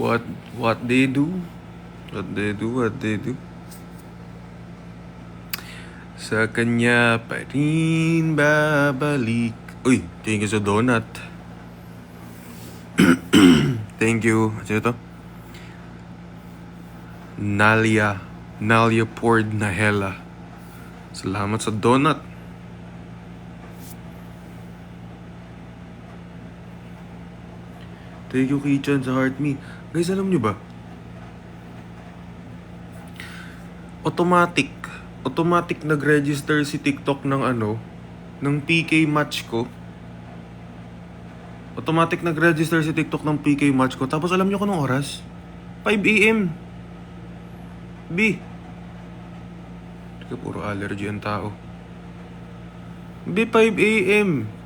What what they do? What they do? What they do? Sa kanya pa rin babalik. Uy, thank you sa donut. Thank you. Sino to? Nalia Pord Nahela. Salamat sa donut. Thank you, Kichan, sa Heart Me. Guys, alam nyo ba? Automatic nag-register si TikTok ng ng PK match ko. Automatic nag-register si TikTok ng PK match ko. Tapos alam nyo kung anong oras? 5 AM. B. Teka, puro allergy ang tao. B, 5 AM.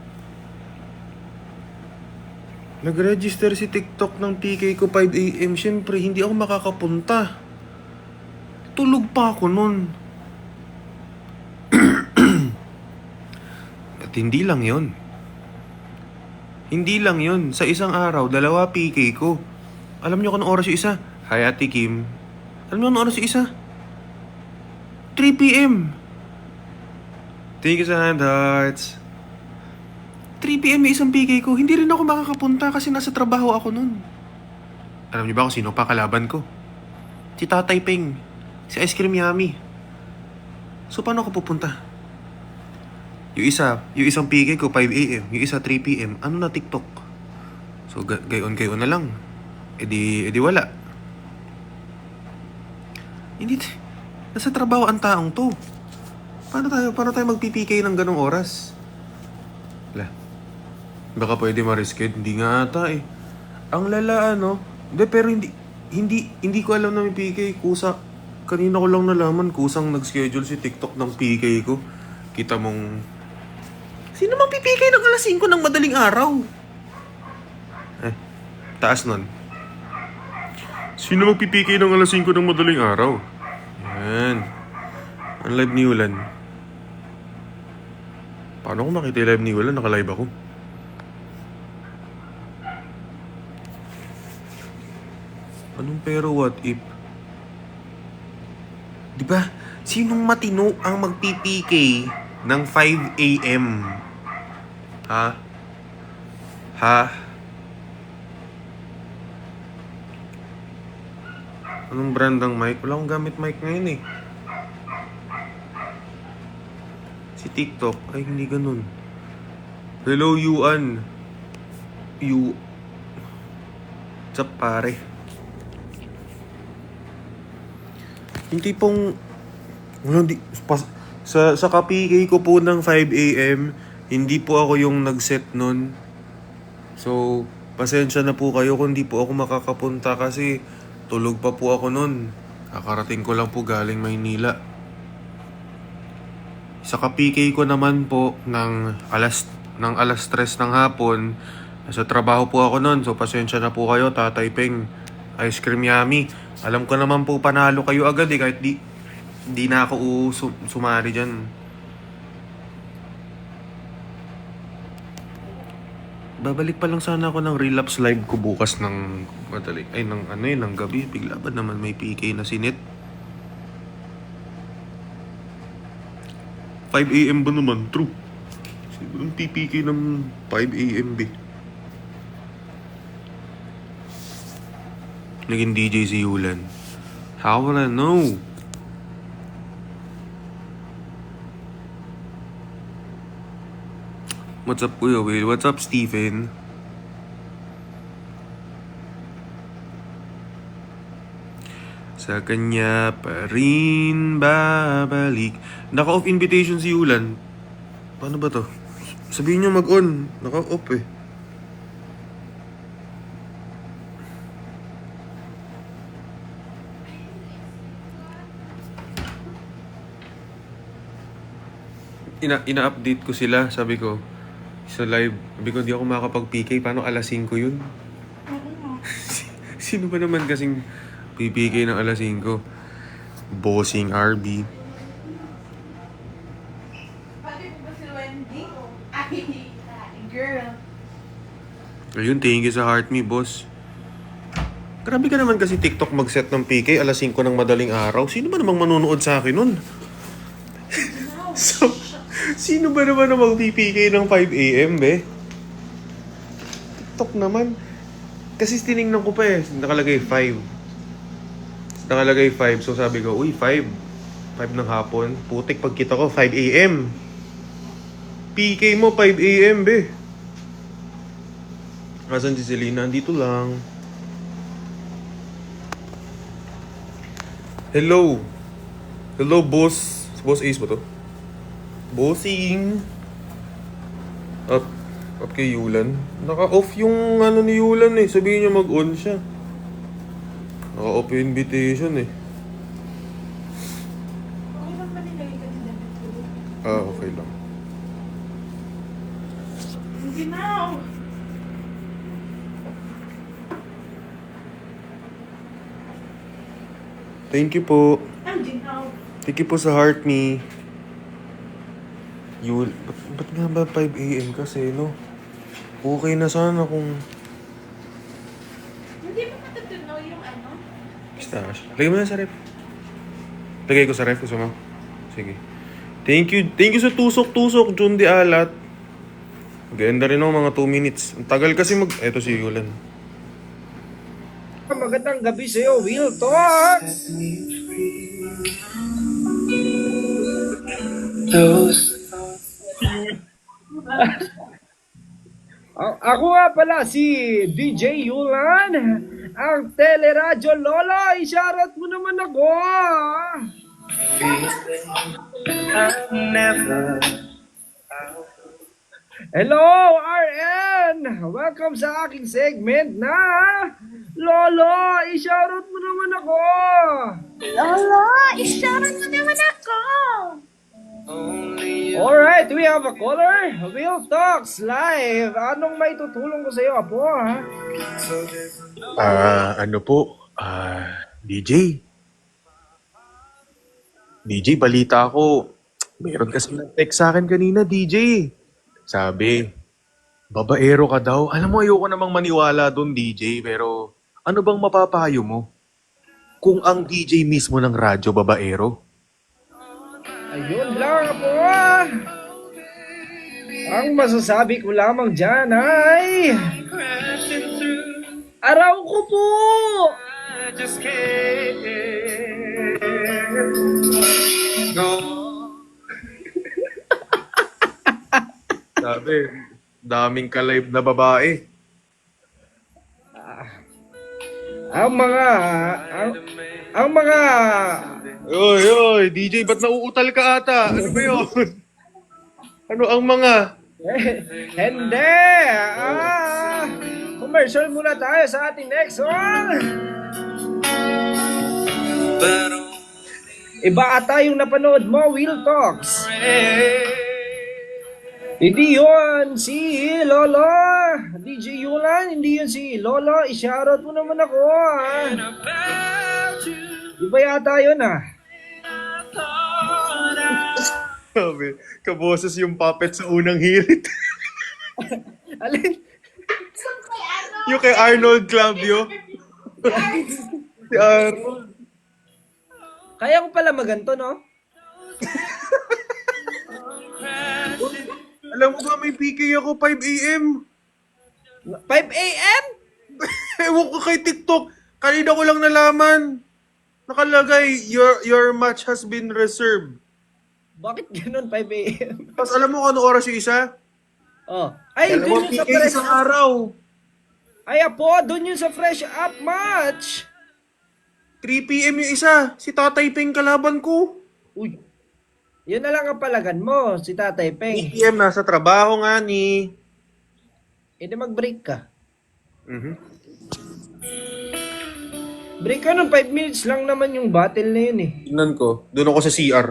Nag-register si TikTok ng PK ko 5 AM. Siyempre, hindi ako makakapunta. Tulog pa ako nun. At hindi lang yon. Hindi lang yon. Sa isang araw, 2 PK ko. Alam niyo kung anong oras yung isa? Hi, Ate Kim. Alam niyo kung anong oras yung isa? 3 PM. Thank you sa hand hearts. 3 PM may isang PK ko. Hindi rin ako makakapunta kasi nasa trabaho ako nun. Alam niyo ba kung sino pa kalaban ko? Si Tatay Peng. Si Ice Cream Yummy. So, paano ako pupunta? Yung isang PK ko 5 AM. Yung isa 3 PM. Ano na TikTok? So, gayon na lang. E di wala. Hindi. Nasa trabaho ang taong to. Paano tayo magpipikay ng ganong oras? Wala. Baka pwede ma-risked. Hindi nga ata eh. Ang lala Hindi, pero hindi ko alam na may PK. Kusa. Kanina ko lang nalaman kusang nag-schedule si TikTok ng PK ko. Kita mong... Sino mang pipikay ng alas 5 ng madaling araw? Taas nun. Sino magpipikay ng alas 5 ng madaling araw? Yan. Ang live ni Ulan. Paano ko makita yung live ni Ulan? Naka-live ako. Anong pero what if? Diba? Sinong matino ang magpipk ng 5 AM? Ha? Anong brand ng mic? Wala akong gamit mic ngayon eh. Si TikTok, ay hindi ganun. Hello, Yuan. What's up, pare? Hindi pong... Sa ka-PK ko po ng 5 AM, hindi po ako yung nag-set nun. So, pasensya na po kayo kung hindi po ako makakapunta kasi tulog pa po ako nun. Kakarating ko lang po galing Maynila. Sa ka-PK ko naman po ng alas 3 ng hapon, nasa trabaho po ako nun. So, pasensya na po kayo, Tatay Peng. Ice Cream Yummy. Alam ko naman po panalo kayo agad eh, kahit di na ako sumari dyan. Babalik pa lang sana ako ng relapse live ko bukas ng ng gabi. Bigla ba naman may PK na sinit? 5 AM ba naman? True. Sino ang PPK ng 5 AM ba? Naging DJ si Yulan. How will I know? What's up, Kuya Will? What's up, Stephen? Sa kanya pa rin babalik. Naka-off invitation si Yulan. Paano ba to? Sabihin nyo mag-on. Naka-off eh. Ina-update ko sila. Sabi ko, sa live, sabi ko, di ako makakapag-PK. Paano alas 5 yun? Sino ba naman kasing PPK ng alas 5? Bossing RB. Pati po ba si Wendy? Ay, girl. Ayun, thank you sa Heart Me, boss. Grabe ka naman kasi TikTok mag-set ng PK alas 5 ng madaling araw. Sino ba namang manunood sa akin nun? So, sino ba naman ang mag-PK ng 5 a.m. be? TikTok naman. Kasi tinignan ko pa eh. Nakalagay 5. Nakalagay 5. So sabi ko, uy, 5. 5 ng hapon. Putik, pagkita ko, 5 a.m. PK mo, 5 a.m. be. Asan si Selena? Dito lang. Hello. Hello, boss. Boss Ace ba to? Bossing. Up kay Yulan. Naka-off yung ano ni Yulan eh. Sabihin niya mag-on siya. Naka-off yung invitation eh. Okay lang ba nilagay ka din dapat ko? Okay lang. Hindi na. Thank you po. Hindi na. Thank you po sa heart me. Ba't nga ba 5 a.m. kasi, no? Okay na sana kung... Hindi mo matutunaw yung ano? Pistache. Lagay mo na sa ref. Lagay ko sa ref. Gusto mo? Sige. Thank you. Thank you sa tusok-tusok, Jun Di Alat. Maganda rin ako mga 2 minutes. Ang tagal kasi Eto si Yulan. Magandang gabi sa'yo, Will Talk! Ako nga pala si DJ Yulan, ang Teleradyo Lola. I-shoutout mo naman ako. Hello, RN! Welcome sa aking segment na Lolo, i-shoutout mo naman ako. Lolo, i-shoutout mo naman ako. Alright, we have a caller. Will Talks live. Anong may tutulong ko sa iyo, Apo, ha? Ano po? DJ. DJ, balita ko. Meron kasi nag-text sa akin kanina, DJ. Sabi, babaero ka daw. Alam mo, ayoko namang maniwala doon, DJ. Pero ano bang mapapayo mo? Kung ang DJ mismo ng radyo, babaero? Ayun lang, Apo. Ang masasabi ko lamang dyan ay... Araw ko po! Sabi, daming ka-live na babae. Ang mga... Oy, DJ, ba't nauutal ka ata? Ano ba yun? Ano ang mga... Hindi! Commercial muna tayo sa ating next one! Iba ata yung napanood mo, Will Talks. Hindi yun si Lolo. DJ Yulan, hindi yun si Lolo. I-shoutout mo naman ako, ha? Iba yata yun, ha? Sabi, kaboses yung puppet sa unang hirit. Alin? Yung kay Arnold Clavio. Si Arnold. Kaya ko pala maganto, no? Alam mo ba, may PK ako 5 a.m. 5 a.m.? Ewan ko kay TikTok. Kanina ko lang nalaman. Nakalagay, your match has been reserved. Bakit ganun 5 a.m.? Tapos alam mo kung ano oras yung isa? Oh. Ay, Dalawang dun yun sa PK fresh isang up. araw. Ay, Apo, dun yun sa fresh up match. 3 p.m. yung isa. Si Tatay Peng kalaban ko. Uy. Yun na lang ang palagan mo, si Tatay 3 Peng. p.m. nasa trabaho nga ni... E di mag-break ka. Mhm. Break ka ng 5 minutes lang naman yung battle na yun, eh. Tingnan ko. Doon ako sa CR.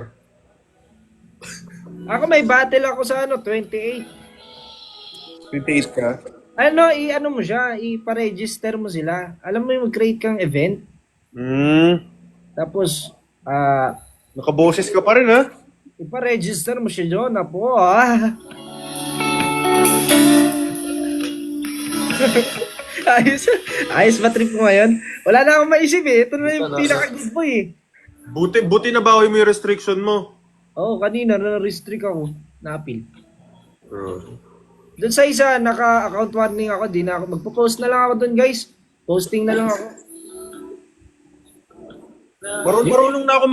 Ako may battle ako sa 28. 28 ka? I-ano mo siya, ipa-register mo sila. Alam mo yung mag-create kang event. Tapos, Nakaboses ka pa rin, ha? ipa-register mo siya doon, Apo, ha? Ayos. Ayos ba trip mo ngayon? Wala na akong maisip eh. Ito na yung pinaka-good boy eh. Buti na bawi mo yung restriction mo. Oo, kanina na-restrict ako. Na-appeal. Doon sa isa, naka-account warning ako. Di na ako. Magpo-post na lang ako doon guys. Posting na lang ako. Marunong na ako